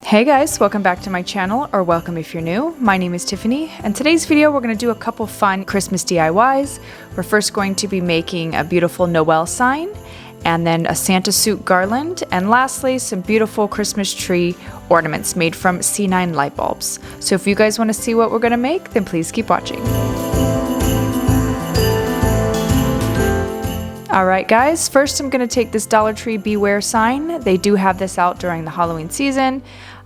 Hey guys, welcome back to my channel, or welcome if you're new. My name is Tiffany, and today's video we're going to do a couple fun Christmas DIYs. We're first going to be making a beautiful Noel sign, and then a Santa suit garland, and lastly some beautiful Christmas tree ornaments made from C9 light bulbs. So if you guys want to see what we're going to make, then please keep watching. Alright guys, first I'm going to take this Dollar Tree Beware sign. They do have this out during the Halloween season.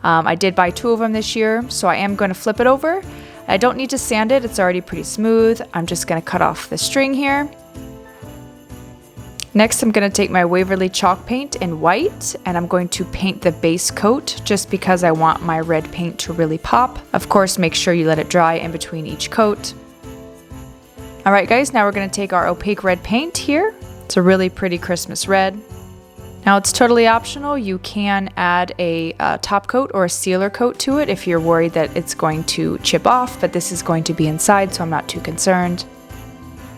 I did buy 2 of them this year, so I am going to flip it over. I don't need to sand it, it's already pretty smooth. I'm just going to cut off the string here. Next I'm going to take my Waverly chalk paint in white, and I'm going to paint the base coat just because I want my red paint to really pop. Of course, make sure you let it dry in between each coat. Alright guys, now we're going to take our opaque red paint here. It's a really pretty Christmas red. Now it's totally optional. You can add a top coat or a sealer coat to it if you're worried that it's going to chip off, but this is going to be inside, so I'm not too concerned.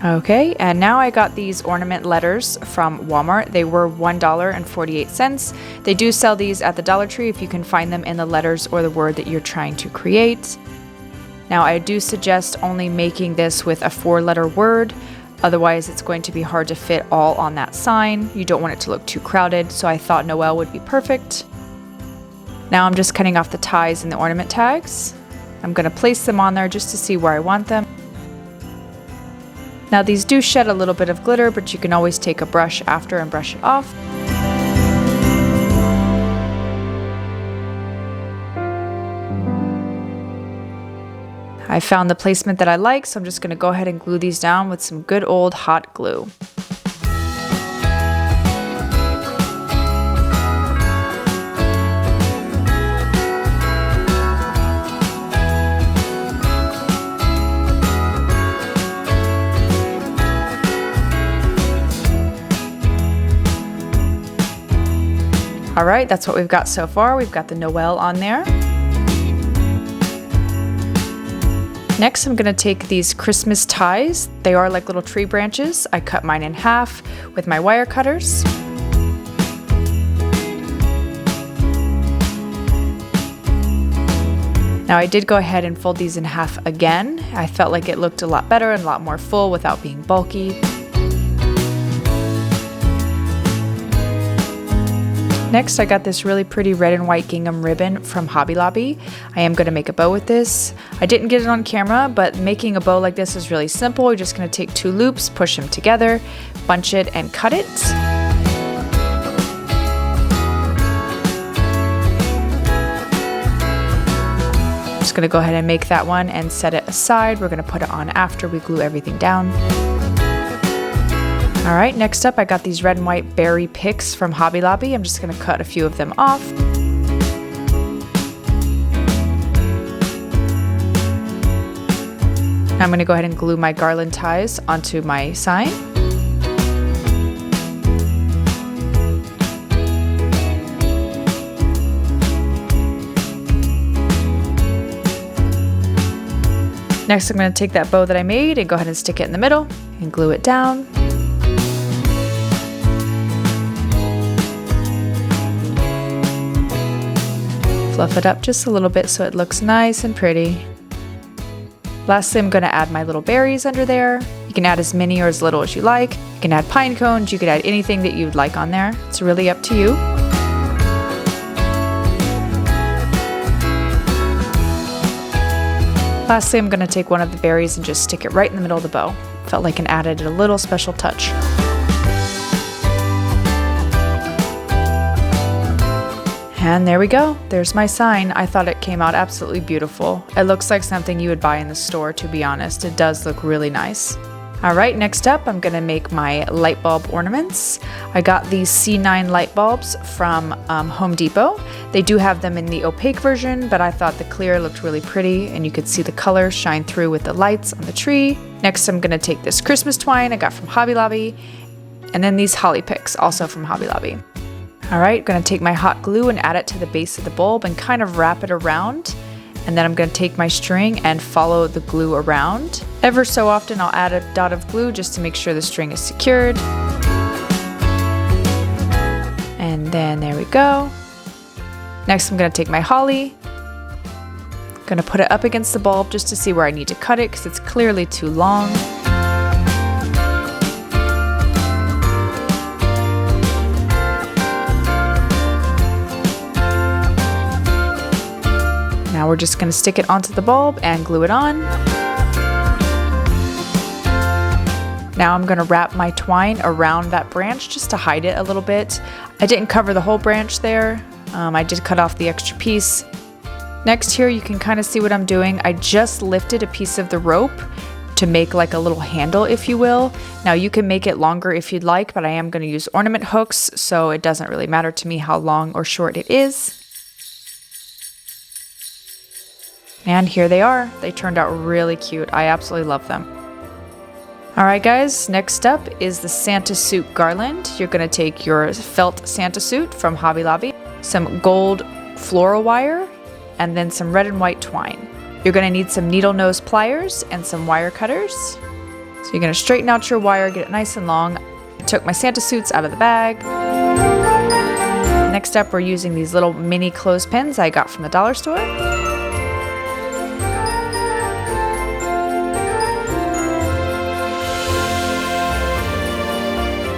Okay, and now I got these ornament letters from Walmart. They were $1.48. They do sell these at the Dollar Tree if you can find them in the letters or the word that you're trying to create. Now I do suggest only making this with a 4-letter word. Otherwise, it's going to be hard to fit all on that sign. You don't want it to look too crowded, so I thought Noel would be perfect. Now I'm just cutting off the ties and the ornament tags. I'm going to place them on there just to see where I want them. Now these do shed a little bit of glitter, but you can always take a brush after and brush it off. I found the placement that I like, so I'm just going to go ahead and glue these down with some good old hot glue. Alright, that's what we've got so far. We've got the Noel on there. Next, I'm going to take these Christmas ties. They are like little tree branches. I cut mine in half with my wire cutters. Now I did go ahead and fold these in half again. I felt like it looked a lot better and a lot more full without being bulky. Next, I got this really pretty red and white gingham ribbon from Hobby Lobby. I am going to make a bow with this. I didn't get it on camera, but making a bow like this is really simple. You're just going to take 2 loops, push them together, bunch it, and cut it. I'm just going to go ahead and make that one and set it aside. We're going to put it on after we glue everything down. Alright, next up I got these red and white berry picks from Hobby Lobby. I'm just going to cut a few of them off. Now I'm going to go ahead and glue my garland ties onto my sign. Next I'm going to take that bow that I made and go ahead and stick it in the middle and glue it down. Fluff it up just a little bit so it looks nice and pretty. Lastly, I'm going to add my little berries under there. You can add as many or as little as you like. You can add pine cones, you could add anything that you'd like on there. It's really up to you. Lastly, I'm going to take one of the berries and just stick it right in the middle of the bow. Felt like it added a little special touch. And there we go. There's my sign. I thought it came out absolutely beautiful. It looks like something you would buy in the store, to be honest. It does look really nice. Alright, next up I'm going to make my light bulb ornaments. I got these C9 light bulbs from Home Depot. They do have them in the opaque version, but I thought the clear looked really pretty and you could see the color shine through with the lights on the tree. Next I'm going to take this Christmas twine I got from Hobby Lobby, and then these holly picks, also from Hobby Lobby. Alright, going to take my hot glue and add it to the base of the bulb and kind of wrap it around. And then I'm going to take my string and follow the glue around. Ever so often I'll add a dot of glue just to make sure the string is secured. And then there we go. Next, I'm going to take my holly. Going to put it up against the bulb just to see where I need to cut it because it's clearly too long. Now we're just going to stick it onto the bulb and glue it on. Now I'm going to wrap my twine around that branch just to hide it a little bit. I didn't cover the whole branch there. I did cut off the extra piece. Next here you can kind of see what I'm doing. I just lifted a piece of the rope to make like a little handle, if you will. Now you can make it longer if you'd like, but I am going to use ornament hooks, so it doesn't really matter to me how long or short it is. And here they are. They turned out really cute. I absolutely love them. Alright guys, next up is the Santa suit garland. You're going to take your felt Santa suit from Hobby Lobby, some gold floral wire, and then some red and white twine. You're going to need some needle nose pliers and some wire cutters. So you're going to straighten out your wire, get it nice and long. I took my Santa suits out of the bag. Next up, we're using these little mini clothespins I got from the dollar store.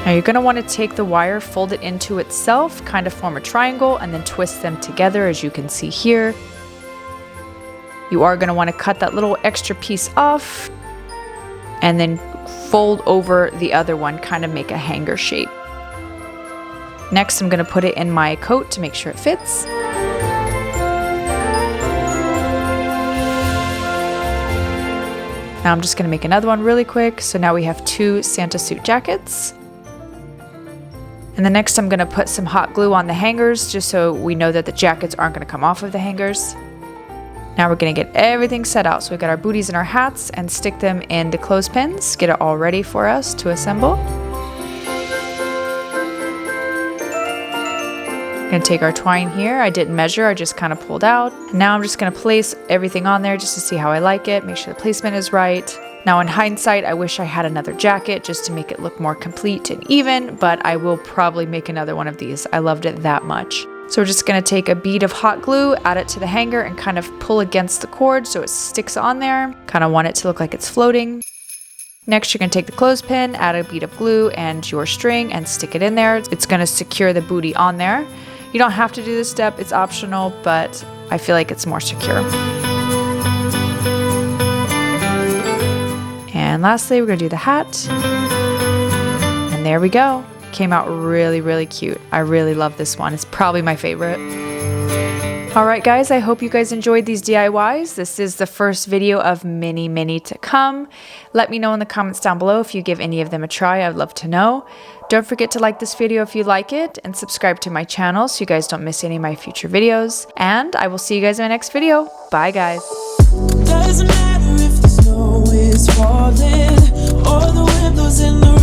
Now you're going to want to take the wire, fold it into itself, kind of form a triangle, and then twist them together as you can see here. You are going to want to cut that little extra piece off and then fold over the other one, kind of make a hanger shape. Next, I'm going to put it in my coat to make sure it fits. Now I'm just going to make another one really quick. So now we have 2 Santa suit jackets. And then next I'm going to put some hot glue on the hangers just so we know that the jackets aren't going to come off of the hangers. Now we're going to get everything set out. So we've got our booties and our hats and stick them in the clothespins. Get it all ready for us to assemble. I'm going to take our twine here. I didn't measure, I just kind of pulled out. And now I'm just going to place everything on there just to see how I like it. Make sure the placement is right. Now in hindsight, I wish I had another jacket just to make it look more complete and even, but I will probably make another one of these. I loved it that much. So we're just going to take a bead of hot glue, add it to the hanger, and kind of pull against the cord so it sticks on there. Kind of want it to look like it's floating. Next, you're going to take the clothespin, add a bead of glue and your string and stick it in there. It's going to secure the booty on there. You don't have to do this step, it's optional, but I feel like it's more secure. And lastly, we're going to do the hat. And there we go. Came out really, really cute. I really love this one. It's probably my favorite. Alright guys, I hope you guys enjoyed these DIYs. This is the first video of many to come. Let me know in the comments down below if you give any of them a try. I'd love to know. Don't forget to like this video if you like it and subscribe to my channel so you guys don't miss any of my future videos. And I will see you guys in my next video. Bye guys. Doesn't matter if the snow is falling or the wind blows in the